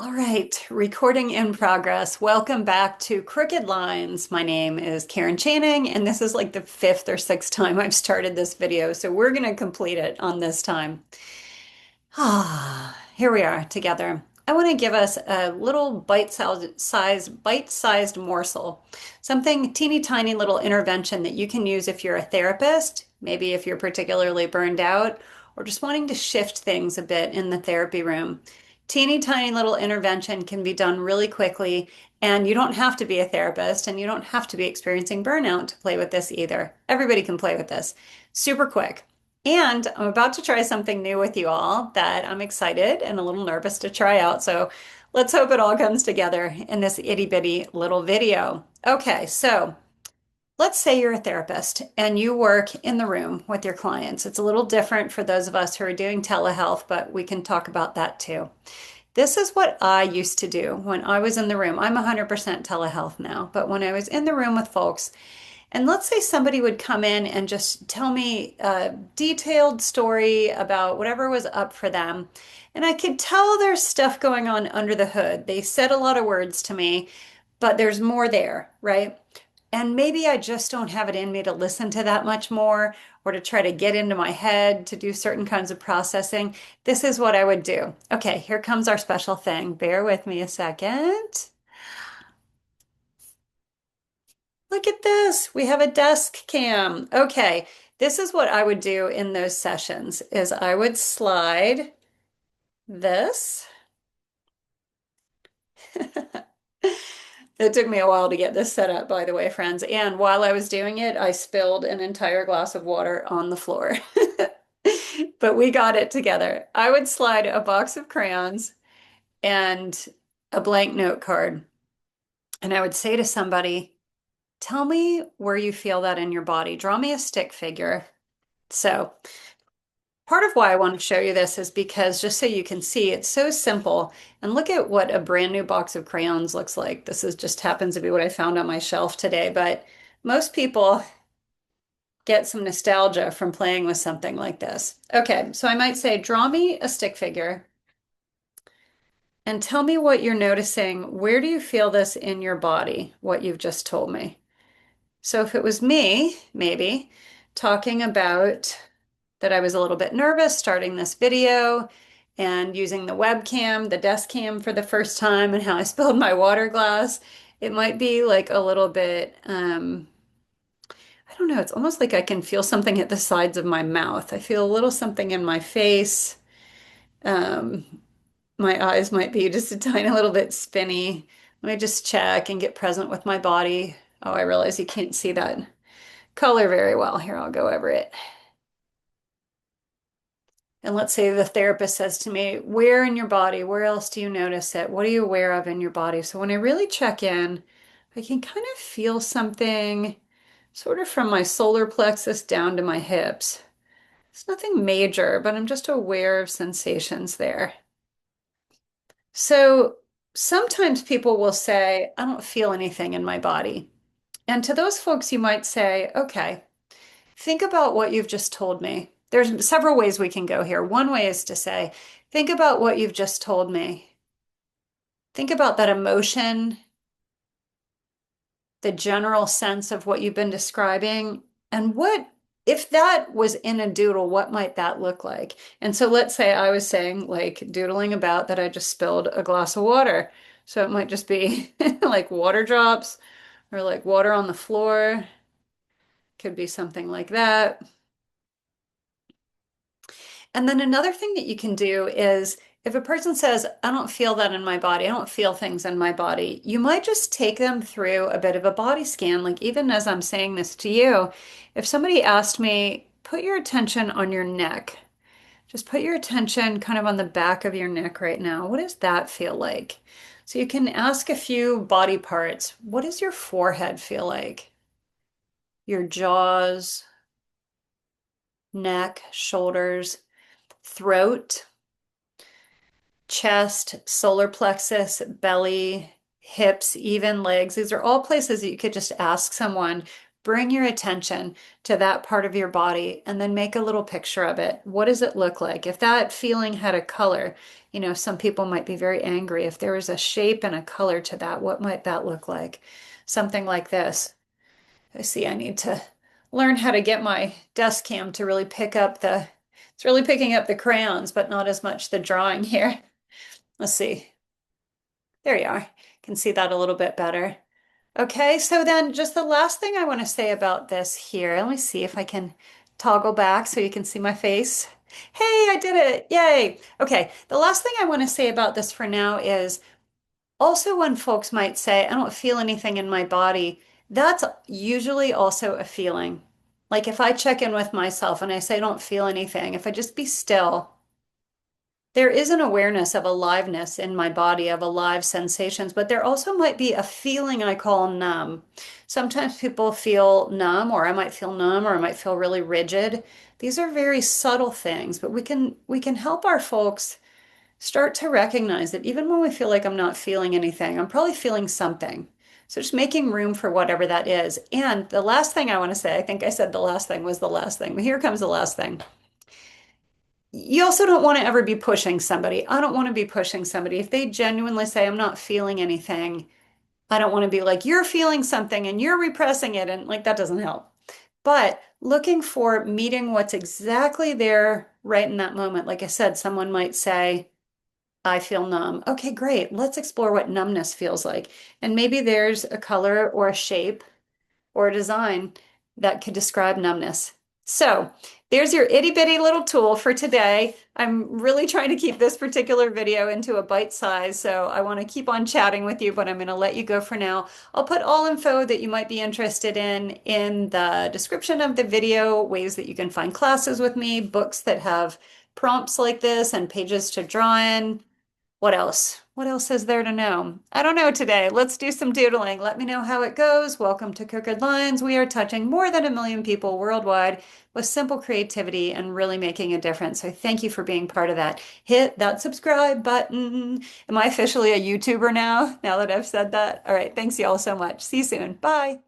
All right, recording in progress. Welcome back to Crooked Lines. My name is Karen Channing, and this is like the fifth or sixth time I've started this video, so we're going to complete it on this time. Here we are together. I want to give us a little bite-sized morsel, something teeny tiny little intervention that you can use if you're a therapist, maybe if you're particularly burned out, or just wanting to shift things a bit in the therapy room. Teeny tiny little intervention can be done really quickly, and you don't have to be a therapist and you don't have to be experiencing burnout to play with this either. Everybody can play with this. Super quick. And I'm about to try something new with you all that I'm excited and a little nervous to try out. So let's hope it all comes together in this itty bitty little video. Okay, so let's say you're a therapist and you work in the room with your clients. It's a little different for those of us who are doing telehealth, but we can talk about that too. This is what I used to do when I was in the room. I'm 100% telehealth now, but when I was in the room with folks, and let's say somebody would come in and just tell me a detailed story about whatever was up for them. And I could tell there's stuff going on under the hood. They said a lot of words to me, but there's more there, right? And maybe I just don't have it in me to listen to that much more or to try to get into my head to do certain kinds of processing. This is what I would do. Okay, here comes our special thing. Bear with me a second. Look at this. We have a desk cam. Okay, this is what I would do in those sessions is I would slide this. It took me a while to get this set up, by the way, friends. And while I was doing it, I spilled an entire glass of water on the floor. But we got it together. I would slide a box of crayons and a blank note card. And I would say to somebody, tell me where you feel that in your body. Draw me a stick figure. So part of why I want to show you this is because just so you can see, it's so simple. And look at what a brand new box of crayons looks like. This is just happens to be what I found on my shelf today, but most people get some nostalgia from playing with something like this. Okay, so I might say, draw me a stick figure and tell me what you're noticing. Where do you feel this in your body, what you've just told me? So if it was me, maybe, talking about that I was a little bit nervous starting this video and using the webcam, the desk cam for the first time and how I spilled my water glass, it might be like a little bit, I don't know, it's almost like I can feel something at the sides of my mouth. I feel a little something in my face. Um, my eyes might be just a tiny little bit spinny. Let me just check and get present with my body. Oh, I realize you can't see that color very well. Here, I'll go over it. And let's say the therapist says to me, where in your body, where else do you notice it? What are you aware of in your body? So when I really check in, I can kind of feel something sort of from my solar plexus down to my hips. It's nothing major, but I'm just aware of sensations there. So sometimes people will say, I don't feel anything in my body. And to those folks, you might say, okay, think about what you've just told me. There's several ways we can go here. One way is to say, think about what you've just told me. Think about that emotion, the general sense of what you've been describing, and what, if that was in a doodle, what might that look like? And so let's say I was saying, like, doodling about that I just spilled a glass of water. So it might just be like water drops or like water on the floor. Could be something like that. And then another thing that you can do is if a person says, I don't feel that in my body, I don't feel things in my body, you might just take them through a bit of a body scan. Like even as I'm saying this to you, if somebody asked me, put your attention on your neck, just put your attention kind of on the back of your neck right now. What does that feel like? So you can ask a few body parts. What does your forehead feel like? Your jaws, neck, shoulders, throat, chest, solar plexus, belly, hips, even legs. These are all places that you could just ask someone bring your attention to that part of your body and then make a little picture of it. What does it look like? If that feeling had a color, some people might be very angry. If there was a shape and a color to that, what might that look like? Something like this. I see I need to learn how to get my desk cam to really pick up it's really picking up the crayons, but not as much the drawing here. Let's see. There you are. Can see that a little bit better. Okay, so then just the last thing I want to say about this here. Let me see if I can toggle back so you can see my face. Hey, I did it. Yay. Okay, the last thing I want to say about this for now is also when folks might say, I don't feel anything in my body, that's usually also a feeling. Like if I check in with myself and I say I don't feel anything, if I just be still, there is an awareness of aliveness in my body, of alive sensations, but there also might be a feeling I call numb. Sometimes people feel numb, or I might feel numb, or I might feel really rigid. These are very subtle things, but we can help our folks start to recognize that even when we feel like I'm not feeling anything, I'm probably feeling something. So just making room for whatever that is. And the last thing I want to say, I think I said the last thing was the last thing, but here comes the last thing. You also don't want to ever be pushing somebody. I don't want to be pushing somebody. If they genuinely say, I'm not feeling anything, I don't want to be like, you're feeling something and you're repressing it. And like, that doesn't help. But looking for meeting what's exactly there right in that moment. Like I said, someone might say, I feel numb. Okay, great. Let's explore what numbness feels like. And maybe there's a color or a shape or a design that could describe numbness. So there's your itty bitty little tool for today. I'm really trying to keep this particular video into a bite size, so I want to keep on chatting with you, but I'm going to let you go for now. I'll put all info that you might be interested in the description of the video, ways that you can find classes with me, books that have prompts like this and pages to draw in. What else? What else is there to know? I don't know today. Let's do some doodling. Let me know how it goes. Welcome to Crooked Lines. We are touching more than 1 million people worldwide with simple creativity and really making a difference. So thank you for being part of that. Hit that subscribe button. Am I officially a YouTuber now that I've said that? All right. Thanks y'all so much. See you soon. Bye.